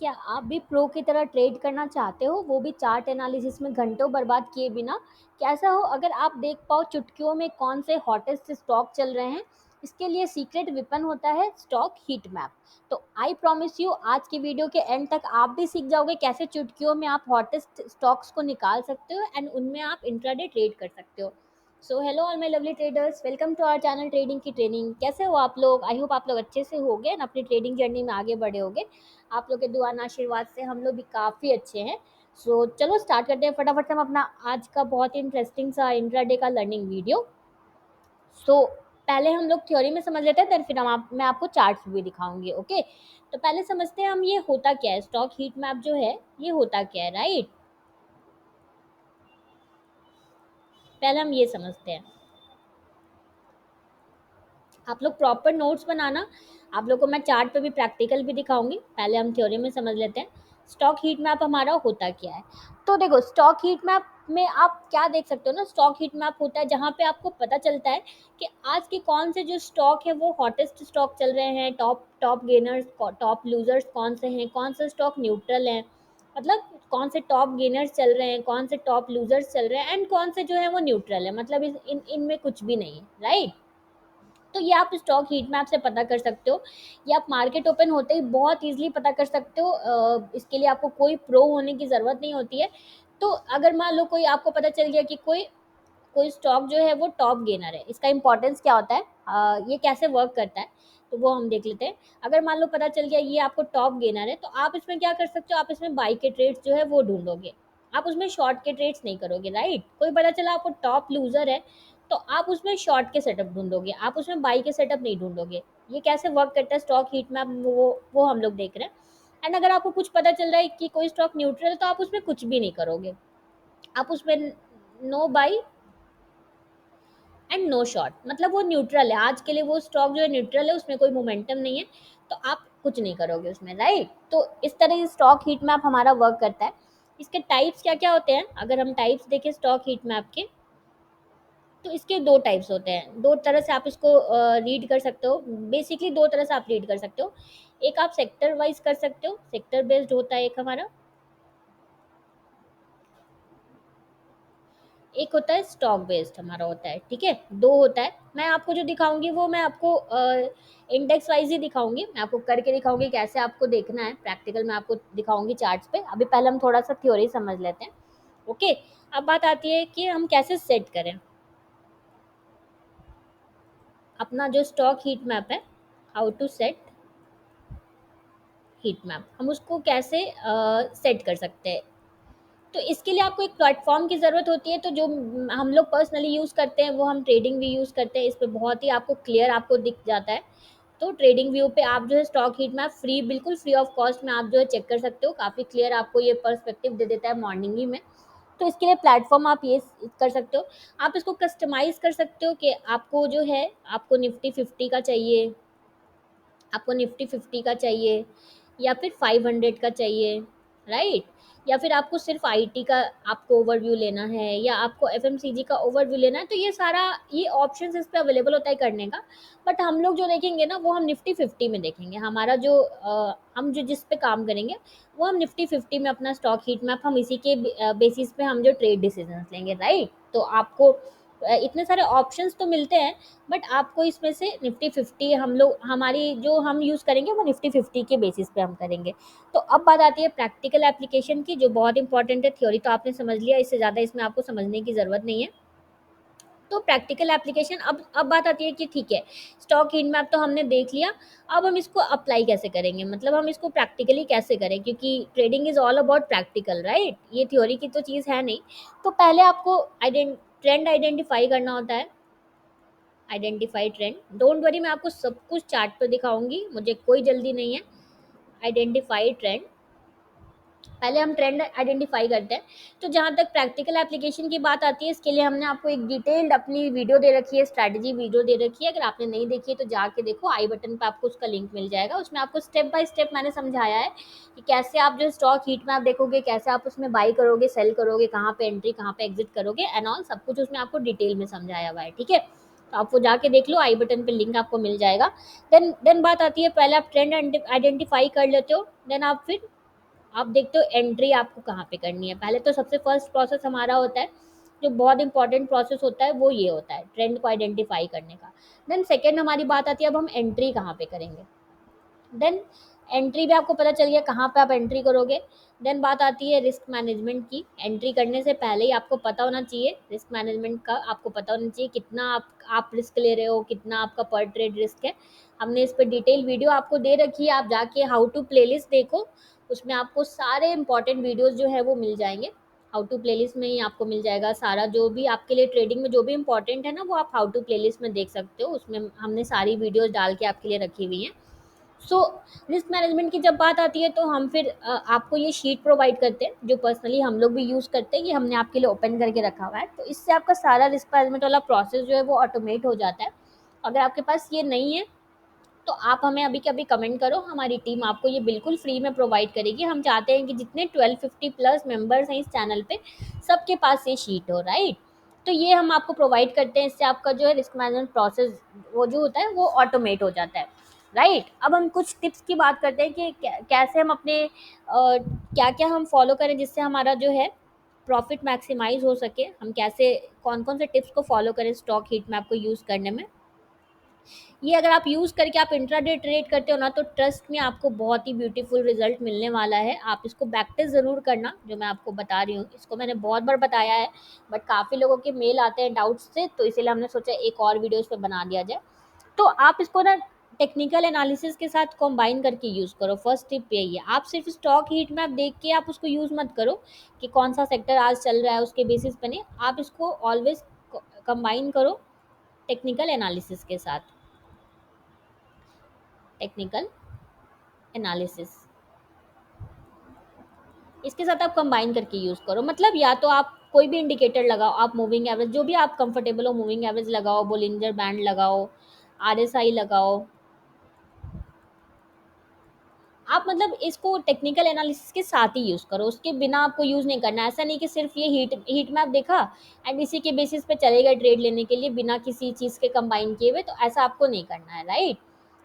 क्या आप भी प्रो की तरह ट्रेड करना चाहते हो, वो भी चार्ट एनालिसिस में घंटों बर्बाद किए बिना? कैसा हो अगर आप देख पाओ चुटकियों में कौन से हॉटेस्ट स्टॉक चल रहे हैं? इसके लिए सीक्रेट वेपन होता है स्टॉक हीट मैप। तो आई प्रॉमिस यू, आज की वीडियो के एंड तक आप भी सीख जाओगे कैसे चुटकियों में आप हॉटेस्ट स्टॉक्स को निकाल सकते हो एंड उनमें आप इंट्राडे ट्रेड कर सकते हो। So hello all my lovely traders, welcome to our channel trading की ट्रेनिंग। कैसे हो आप लोग? आई होप आप लोग अच्छे से होगे एंड अपनी ट्रेडिंग जर्नी में आगे बढ़े होगे। आप लोग के दुआ और आशीर्वाद से हम लोग भी काफ़ी अच्छे हैं। सो चलो स्टार्ट करते हैं फटाफट से हम अपना आज का बहुत ही इंटरेस्टिंग सा इंट्राडे का लर्निंग वीडियो। सो पहले हम लोग थ्योरी में समझ लेते हैं, फिर मैं आपको चार्ट्स भी दिखाऊंगी। ओके, तो पहले समझते हैं हम ये होता क्या है। स्टॉक हीट मैप जो है ये होता क्या है, राइट? पहले हम ये समझते हैं। आप लोग प्रॉपर नोट्स बनाना। आप लोग को मैं चार्ट पे भी प्रैक्टिकल भी दिखाऊंगी। पहले हम थ्योरी में समझ लेते हैं स्टॉक हीट मैप हमारा होता क्या है। तो देखो, स्टॉक हीट मैप में आप क्या देख सकते हो ना, स्टॉक हीट मैप होता है जहाँ पे आपको पता चलता है कि आज के कौन से जो स्टॉक है वो हॉटेस्ट स्टॉक चल रहे हैं, top top gainers top losers कौन से हैं, कौन से स्टॉक न्यूट्रल हैं। मतलब कौन से टॉप गेनर्स चल रहे हैं, कौन से टॉप लूजर्स चल रहे हैं एंड कौन से जो है वो न्यूट्रल है, मतलब इनमें कुछ भी नहीं है, राइट? तो ये आप स्टॉक हीट मैप से पता कर सकते हो। ये आप मार्केट ओपन होते ही बहुत ईजिली पता कर सकते हो। इसके लिए आपको कोई प्रो होने की ज़रूरत नहीं होती है। तो अगर मान लो कोई आपको पता चल गया कि कोई कोई स्टॉक जो है वो टॉप गेनर है, इसका इंपॉर्टेंस क्या होता है, ये कैसे वर्क करता है, तो वो हम देख लेते हैं। अगर मान लो पता चल गया ये आपको टॉप गेनर है, तो आप इसमें क्या कर सकते हो, आप इसमें बाई के ट्रेड्स जो है वो ढूंढोगे। आप उसमें शॉर्ट के ट्रेड्स नहीं करोगे, राइट? कोई पता चला आपको टॉप लूजर है, तो आप उसमें शॉर्ट के सेटअप ढूंढोगे, आप उसमें बाई के सेटअप नहीं ढूंढोगे। ये कैसे वर्क करता है स्टॉक हीट मैप, वो हम लोग देख रहे हैं। एंड अगर आपको कुछ पता चल रहा है कि कोई स्टॉक न्यूट्रल है, तो आप उसमें कुछ भी नहीं करोगे। आप उसमें no buy and no short, मतलब वो न्यूट्रल है, आज के लिए वो स्टॉक जो है न्यूट्रल है, उसमें कोई मोमेंटम नहीं है, तो आप कुछ नहीं करोगे उसमें, राइट? तो इस तरह स्टॉक हीट मैप हमारा वर्क करता है। इसके टाइप्स क्या क्या होते हैं, अगर हम टाइप्स देखें स्टॉक हीट मैप के, तो इसके दो टाइप्स होते हैं। दो तरह से आप इसको रीड कर सकते हो। बेसिकली दो तरह से आप रीड कर सकते हो। एक आप सेक्टर वाइज कर सकते हो, सेक्टर बेस्ड होता है एक हमारा, एक होता है स्टॉक बेस्ड हमारा होता है, ठीक है? दो होता है। मैं आपको जो दिखाऊंगी वो मैं आपको इंडेक्स वाइज ही दिखाऊंगी, मैं आपको करके दिखाऊंगी कैसे आपको देखना है। प्रैक्टिकल मैं आपको दिखाऊंगी चार्ट्स पे। अभी पहले हम थोड़ा सा थ्योरी समझ लेते हैं। ओके, अब बात आती है कि हम कैसे सेट करें अपना जो स्टॉक हीट मैप है। How to set heat map, हम उसको कैसे सेट कर सकते हैं। तो इसके लिए आपको एक प्लेटफॉर्म की ज़रूरत होती है, तो जो हम लोग पर्सनली यूज़ करते हैं वो हम ट्रेडिंग भी यूज़ करते हैं। इस पे बहुत ही आपको क्लियर आपको दिख जाता है। तो ट्रेडिंग व्यू पे आप जो है स्टॉक हीट मैप फ्री, बिल्कुल फ्री ऑफ कॉस्ट में आप जो है चेक कर सकते हो। काफ़ी क्लियर आपको ये पर्सपेक्टिव दे देता है मॉर्निंग ही में। तो इसके लिए प्लेटफॉर्म आप ये कर सकते हो। आप इसको कस्टमाइज़ कर सकते हो कि आपको जो है, आपको निफ्टी 50 का चाहिए, आपको निफ्टी 50 का चाहिए, या फिर 500 का चाहिए, राइट? या फिर आपको सिर्फ आईटी का आपको ओवरव्यू लेना है, या आपको एफएमसीजी का ओवरव्यू लेना है, तो ये सारा ये ऑप्शंस इस पे अवेलेबल होता है करने का। बट हम लोग जो देखेंगे ना वो हम निफ्टी 50 में देखेंगे। हमारा जो हम जो जिस पे काम करेंगे वो हम निफ्टी 50 में अपना स्टॉक हीट मैप, हम इसी के बेसिस पे हम जो ट्रेड डिसीजंस लेंगे, राइट? तो आपको इतने सारे ऑप्शंस तो मिलते हैं, बट आपको इसमें से निफ्टी 50 हम लोग, हमारी जो हम यूज़ करेंगे वो निफ्टी 50 के बेसिस पे हम करेंगे। तो अब बात आती है प्रैक्टिकल एप्लीकेशन की, जो बहुत इंपॉर्टेंट है। थ्योरी तो आपने समझ लिया, इससे ज़्यादा इसमें आपको समझने की ज़रूरत नहीं है। तो प्रैक्टिकल एप्लीकेशन, अब बात आती है कि ठीक है, स्टॉक हीट मैप तो हमने देख लिया, अब हम इसको अप्लाई कैसे करेंगे, मतलब हम इसको प्रैक्टिकली कैसे करें, क्योंकि trading is all about practical, right? ये थ्योरी की तो चीज़ है नहीं। तो पहले आपको ट्रेंड आइडेंटिफाई करना होता है। आइडेंटिफाई ट्रेंड, डोंट वरी, मैं आपको सब कुछ चार्ट पे दिखाऊंगी, मुझे कोई जल्दी नहीं है। आइडेंटिफाई ट्रेंड, पहले हम ट्रेंड आइडेंटिफाई करते हैं। तो जहाँ तक प्रैक्टिकल एप्लीकेशन की बात आती है, इसके लिए हमने आपको एक डिटेल्ड अपनी वीडियो दे रखी है, स्ट्रैटेजी वीडियो दे रखी है। अगर आपने नहीं देखी है तो जाके देखो, आई बटन पे आपको उसका लिंक मिल जाएगा। उसमें आपको स्टेप बाय स्टेप मैंने समझाया है कि कैसे आप जो स्टॉक हीट मैप देखोगे, कैसे आप उसमें बाई करोगे, सेल करोगे, कहाँ पे एंट्री, कहाँ पे एग्जिट करोगे एंड ऑल, सब कुछ उसमें आपको डिटेल में समझाया हुआ है, ठीक है? तो आप वो जाके देख लो, आई बटन पे लिंक आपको मिल जाएगा। देन बात आती है, पहले आप ट्रेंड आइडेंटिफाई कर लेते हो, देन आप फिर आप देखते हो एंट्री आपको कहाँ पे करनी है। पहले तो सबसे फर्स्ट प्रोसेस हमारा होता है, जो बहुत इंपॉर्टेंट प्रोसेस होता है वो ये होता है ट्रेंड को आइडेंटिफाई करने का। देन सेकेंड हमारी बात आती है अब हम एंट्री कहाँ पे करेंगे। देन एंट्री भी आपको पता चल गया कहाँ पे आप एंट्री करोगे। देन बात आती है रिस्क मैनेजमेंट की। एंट्री करने से पहले ही आपको पता होना चाहिए रिस्क मैनेजमेंट का, आपको पता होना चाहिए कितना आप रिस्क ले रहे हो, कितना आपका पर ट्रेड रिस्क है। हमने इस पर डिटेल वीडियो आपको दे रखी है, आप जाके हाउ टू प्लेलिस्ट देखो, उसमें आपको सारे इंपॉर्टेंट वीडियोस जो है वो मिल जाएंगे। हाउ टू प्लेलिस्ट में ही आपको मिल जाएगा सारा, जो भी आपके लिए ट्रेडिंग में जो भी इंपॉर्टेंट है ना वो आप हाउ टू प्लेलिस्ट में देख सकते हो। उसमें हमने सारी वीडियोस डाल के आपके लिए रखी हुई हैं। सो रिस्क मैनेजमेंट की जब बात आती है तो हम फिर आपको ये शीट प्रोवाइड करते हैं जो पर्सनली हम लोग भी यूज़ करते हैं, ये हमने आपके लिए ओपन करके रखा हुआ है। तो इससे आपका सारा रिस्क मैनेजमेंट वाला प्रोसेस जो है वो ऑटोमेट हो जाता है। अगर आपके पास ये नहीं है तो आप हमें अभी के अभी कमेंट करो, हमारी टीम आपको ये बिल्कुल फ्री में प्रोवाइड करेगी। हम चाहते हैं कि जितने 1250 प्लस मेंबर्स हैं इस चैनल पे सबके पास ये शीट हो, राइट। तो ये हम आपको प्रोवाइड करते हैं, इससे आपका जो है रिस्क मैनेजमेंट प्रोसेस वो जो होता है वो ऑटोमेट हो जाता है, राइट। अब हम कुछ टिप्स की बात करते हैं कि कैसे हम अपने क्या क्या हम फॉलो करें जिससे हमारा जो है प्रॉफिट मैक्सिमाइज हो सके। हम कैसे कौन कौन से टिप्स को फॉलो करें स्टॉक हीट मैप को यूज़ करने में। ये अगर आप यूज़ करके आप इंट्राडे ट्रेड करते हो ना तो ट्रस्ट में आपको बहुत ही ब्यूटीफुल रिजल्ट मिलने वाला है। आप इसको प्रैक्टिस ज़रूर करना, जो मैं आपको बता रही हूँ इसको मैंने बहुत बार बताया है, बट काफ़ी लोगों के मेल आते हैं डाउट्स से, तो इसीलिए हमने सोचा एक और वीडियो इस पर बना दिया जाए। तो आप इसको ना टेक्निकल एनालिसिस के साथ कंबाइन करके यूज़ करो। फर्स्ट टिप यही है, आप सिर्फ स्टॉक हीट मैप देख के आप उसको यूज़ मत करो कि कौन सा सेक्टर आज चल रहा है उसके बेसिस पे नहीं, आप इसको ऑलवेज कंबाइन करो टेक्निकल एनालिसिस के साथ। टेक्निकल एनालिसिस इसके साथ आप कंबाइन करके यूज़ करो। मतलब या तो आप कोई भी इंडिकेटर लगाओ, आप मूविंग एवरेज जो भी आप कंफर्टेबल हो, मूविंग एवरेज लगाओ, बोलिंजर बैंड लगाओ, आरएसआई लगाओ। आप मतलब इसको टेक्निकल एनालिसिस के साथ ही यूज़ करो, उसके बिना आपको यूज़ नहीं करना। ऐसा नहीं कि सिर्फ ये हीट हीट मैप देखा एंड इसी के बेसिस पे चले गए ट्रेड लेने के लिए बिना किसी चीज़ के कंबाइन किए हुए, तो ऐसा आपको नहीं करना है, राइट।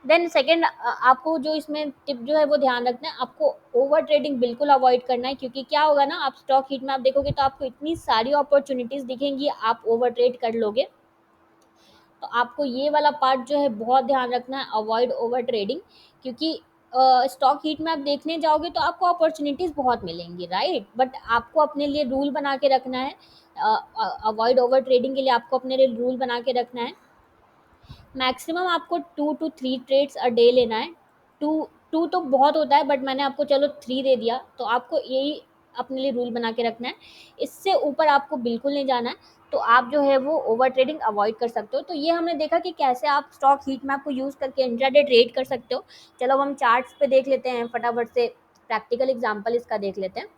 देन सेकेंड आपको जो इसमें टिप जो है वो ध्यान रखना है, आपको ओवर ट्रेडिंग बिल्कुल अवॉइड करना है। क्योंकि क्या होगा ना, आप स्टॉक हीट मैप देखोगे तो आपको इतनी सारी अपॉर्चुनिटीज़ दिखेंगी, आप ओवर ट्रेड कर लोगे। तो आपको ये वाला पार्ट जो है बहुत ध्यान रखना है, अवॉइड ओवर ट्रेडिंग। क्योंकि स्टॉक हीट मैप देखने जाओगे तो आपको अपॉर्चुनिटीज़ बहुत मिलेंगी, राइट, बट आपको अपने लिए रूल बना के रखना है। अवॉइड ओवर ट्रेडिंग के लिए आपको अपने लिए रूल बना के रखना है। मैक्सिमम आपको 2 to 3 ट्रेड्स अ डे लेना है। टू टू तो बहुत होता है, बट मैंने आपको चलो 3 दे दिया, तो आपको यही अपने लिए रूल बना के रखना है। इससे ऊपर आपको बिल्कुल नहीं जाना है, तो आप जो है वो ओवर ट्रेडिंग अवॉइड कर सकते हो। तो ये हमने देखा कि कैसे आप स्टॉक हीट मैप को यूज़ करके इंट्राडे ट्रेड कर सकते हो। चलो अब हम चार्ट्स पे देख लेते हैं फटाफट से, प्रैक्टिकल एग्जांपल इसका देख लेते हैं।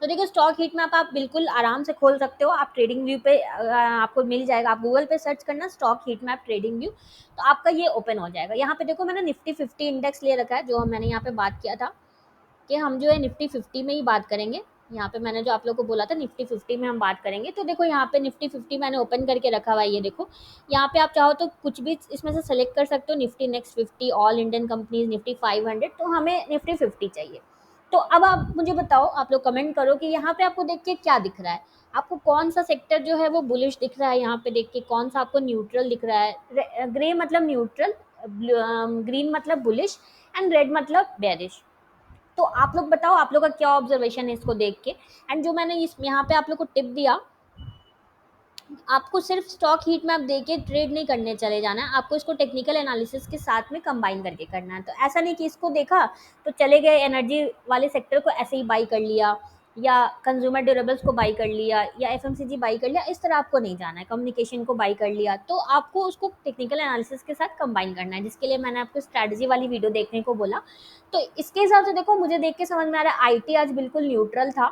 तो देखो स्टॉक हीट मैप आप बिल्कुल आराम से खोल सकते हो, आप ट्रेडिंग व्यू पे आपको मिल जाएगा। आप गूगल पे सर्च करना stock heat map trading view, तो आपका ये ओपन हो जाएगा। यहाँ पे देखो मैंने निफ्टी 50 इंडेक्स ले रखा है, जो मैंने यहाँ पे बात किया था कि हम जो है निफ्टी 50 में ही बात करेंगे। यहाँ पे मैंने जो आप लोग को बोला था निफ्टी 50 में हम बात करेंगे। तो देखो यहाँ पे निफ्टी 50 मैंने ओपन करके रखा हुआ है, ये देखो। यहाँ पे आप चाहो तो कुछ भी इसमें से सेलेक्ट कर सकते हो, Nifty next 50, all Indian companies, Nifty 500। तो हमें निफ्टी 50 चाहिए। तो अब आप मुझे बताओ, आप लोग कमेंट करो कि यहाँ पे आपको देख के क्या दिख रहा है। आपको कौन सा सेक्टर जो है वो बुलिश दिख रहा है, यहाँ पे देख के कौन सा आपको न्यूट्रल दिख रहा है। ग्रे मतलब न्यूट्रल, ग्रीन मतलब बुलिश, एंड रेड मतलब बेरिश। तो आप लोग बताओ आप लोग का क्या ऑब्जर्वेशन है इसको देख के। एंड जो मैंने इस यहाँ पे आप लोग को टिप दिया, आपको सिर्फ स्टॉक हीट मैप देके ट्रेड नहीं करने चले जाना है, आपको इसको टेक्निकल एनालिसिस के साथ में कंबाइन करके करना है। तो ऐसा नहीं कि इसको देखा तो चले गए एनर्जी वाले सेक्टर को ऐसे ही बाई कर लिया, या कंज्यूमर ड्यूरेबल्स को बाई कर लिया, या एफएमसीजी बाई कर लिया, इस तरह आपको नहीं जाना है। कम्युनिकेशन को बाई कर लिया, तो आपको उसको टेक्निकल एनालिसिस के साथ कंबाइन करना है, जिसके लिए मैंने आपको स्ट्रैटेजी वाली वीडियो देखने को बोला। तो इसके हिसाब से देखो मुझे देख के समझ में आ रहा है आईटी आज बिल्कुल न्यूट्रल था।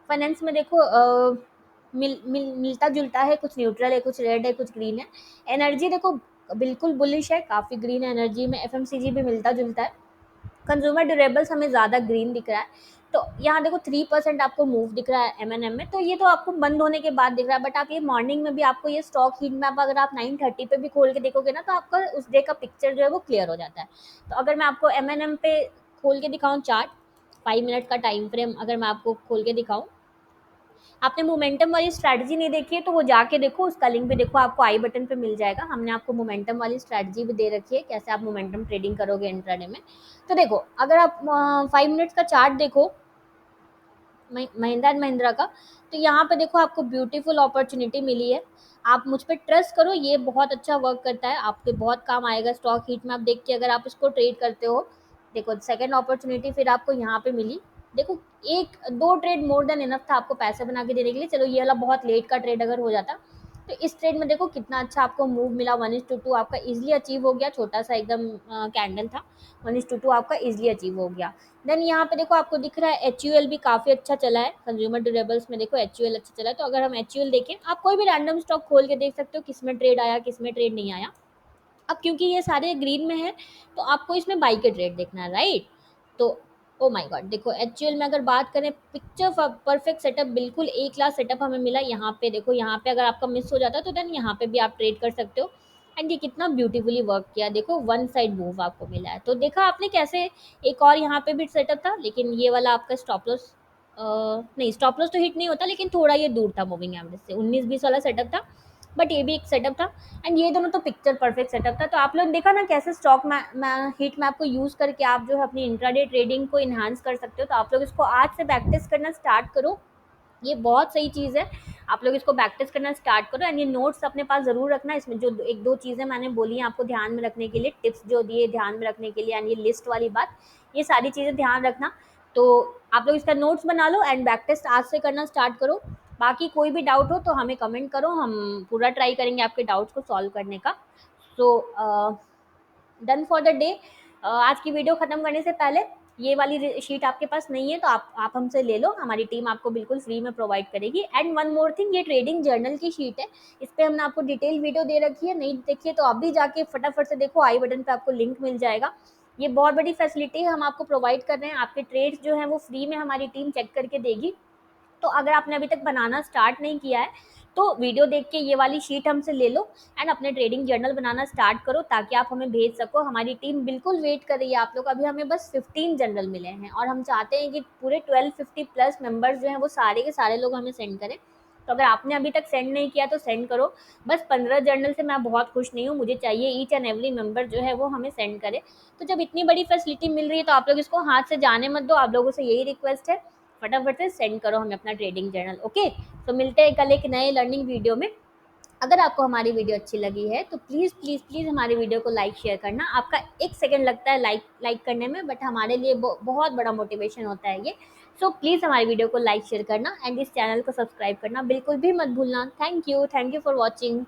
फाइनेंस में देखो मिलता जुलता है, कुछ न्यूट्रल है, कुछ रेड है, कुछ ग्रीन है। एनर्जी देखो बिल्कुल बुलिश है, काफ़ी ग्रीन है एनर्जी में। एफएमसीजी भी मिलता जुलता है। कंज्यूमर ड्यूरेबल्स हमें ज़्यादा ग्रीन दिख रहा है। तो यहाँ देखो 3% आपको मूव दिख रहा है एमएनएम में, तो ये तो आपको बंद होने के बाद दिख रहा है। बट आप ये मॉर्निंग में भी आपको ये स्टॉक हीट मैप अगर आप 9:30 पे भी खोल के देखोगे ना, तो आपका उस डे का पिक्चर जो है वो क्लियर हो जाता है। तो अगर मैं आपको एमएनएम पे खोल के दिखाऊँ चार्ट, 5 मिनट का टाइम फ्रेम अगर मैं आपको खोल के दिखाऊँ, आपने मोमेंटम वाली स्ट्रैटेजी नहीं देखी है तो वो जाके देखो, उसका लिंक भी देखो, आपको आई बटन पे मिल जाएगा। हमने आपको मोमेंटम वाली स्ट्रैटेजी भी दे रखी है, कैसे आप मोमेंटम ट्रेडिंग करोगे इंट्राडे में। तो देखो, अगर आप 5 मिनट्स का चार्ट देखो महिंद्रा एंड महिंद्रा का, तो यहाँ पे देखो आपको ब्यूटीफुल अपॉर्चुनिटी मिली है। आप मुझ पे ट्रस्ट करो, ये बहुत अच्छा वर्क करता है, आपके बहुत काम आएगा स्टॉक हीट में। आप देख के अगर आप इसको ट्रेड करते हो, देखो सेकंड अपॉर्चुनिटी फिर आपको यहाँ पे मिली। देखो, एक दो ट्रेड मोर देन इनफ था आपको पैसे बना के देने के लिए। चलो ये वाला बहुत लेट का ट्रेड अगर हो जाता, तो इस ट्रेड में देखो कितना अच्छा आपको मूव मिला, 1:2 आपका इजिली अचीव हो गया। छोटा सा एकदम कैंडल था, 1:2 आपका इजिली अचीव हो गया। देन यहाँ पे देखो आपको दिख रहा है एचयूएल भी काफ़ी अच्छा चला है, कंज्यूमर ड्यूरेबल्स में देखो एचयूएल अच्छा चला है। तो अगर हम एचयूएल देखें, आप कोई भी रैंडम स्टॉक खोल के देख सकते हो किस में ट्रेड आया, किस में ट्रेड नहीं आया। अब क्योंकि ये सारे ग्रीन में है, तो आपको इसमें बाई के ट्रेड देखना है, राइट। तो ओ माय गॉड, देखो एचयूएल में अगर बात करें, पिक्चर परफेक्ट सेटअप, बिल्कुल ए क्लास सेटअप हमें मिला। यहाँ पे देखो, यहाँ पे अगर आपका मिस हो जाता है तो देन यहाँ पे भी आप ट्रेड कर सकते हो। एंड ये कितना ब्यूटीफुली वर्क किया, देखो वन साइड मूव आपको मिला है। तो देखा आपने कैसे, एक और यहाँ पे भी सेटअप था, लेकिन ये वाला आपका स्टॉप लॉस नहीं, स्टॉप लॉस तो हिट नहीं होता, लेकिन थोड़ा ये दूर था मूविंग एवरेज से, 19-20 वाला सेटअप था, बट ये भी एक सेटअप था। एंड ये दोनों तो पिक्चर परफेक्ट सेटअप था। तो आप लोग देखा ना कैसे स्टॉक हीट मैप को यूज़ करके आप जो है अपनी इंट्राडे ट्रेडिंग को इन्हांस कर सकते हो। तो आप लोग इसको आज से प्रैक्टिस करना स्टार्ट करो, ये बहुत सही चीज़ है। आप लोग इसको प्रैक्टिस करना स्टार्ट करो। एंड ये नोट्स अपने पास ज़रूर रखना, इसमें जो एक दो चीज़ें मैंने बोली हैं आपको ध्यान में रखने के लिए, टिप्स जो दिए ध्यान में रखने के लिए, एंड ये लिस्ट वाली बात, ये सारी चीज़ें ध्यान रखना। तो आप लोग इसका नोट्स बना लो एंड प्रैक्टिस आज से करना स्टार्ट करो। बाकी कोई भी डाउट हो तो हमें कमेंट करो, हम पूरा ट्राई करेंगे आपके डाउट्स को सॉल्व करने का। So done for the day. आज की वीडियो ख़त्म करने से पहले, ये वाली शीट आपके पास नहीं है तो आप हमसे ले लो, हमारी टीम आपको बिल्कुल फ्री में प्रोवाइड करेगी। एंड वन मोर थिंग, ये ट्रेडिंग जर्नल की शीट है, इस पर हमने आपको डिटेल वीडियो दे रखी है, नहीं देखिए तो आप भी जाके फटाफट से देखो, आई बटन पे आपको लिंक मिल जाएगा। ये बहुत बड़ी फैसिलिटी है हम आपको प्रोवाइड कर रहे हैं, आपके ट्रेड्स जो हैं वो फ्री में हमारी टीम चेक करके देगी। तो अगर आपने अभी तक बनाना स्टार्ट नहीं किया है, तो वीडियो देख के ये वाली शीट हमसे ले लो एंड अपने ट्रेडिंग जर्नल बनाना स्टार्ट करो, ताकि आप हमें भेज सको। हमारी टीम बिल्कुल वेट कर रही है आप लोग, अभी हमें बस 15 जर्नल मिले हैं और हम चाहते हैं कि पूरे 1250 प्लस मेंबर्स जो हैं वो सारे के सारे लोग हमें सेंड करें। तो अगर आपने अभी तक सेंड नहीं किया तो सेंड करो। बस 15 जर्नल से मैं बहुत खुश नहीं हूँ, मुझे चाहिए ईच एंड एवरी मेंबर जो है वो हमें सेंड करे। तो जब इतनी बड़ी फैसिलिटी मिल रही है तो आप लोग इसको हाथ से जाने मत दो, आप लोगों से यही रिक्वेस्ट है, फटाफट से सेंड करो हमें अपना ट्रेडिंग जर्नल। ओके, तो मिलते हैं कल एक नए लर्निंग वीडियो में। अगर आपको हमारी वीडियो अच्छी लगी है तो प्लीज़ प्लीज़ प्लीज़ हमारी वीडियो को लाइक शेयर करना। आपका 1 सेकंड लगता है लाइक करने में, बट हमारे लिए बहुत बड़ा मोटिवेशन होता है ये। सो प्लीज़ हमारी वीडियो को लाइक शेयर करना एंड इस चैनल को सब्सक्राइब करना बिल्कुल भी मत भूलना। Thank you for watching.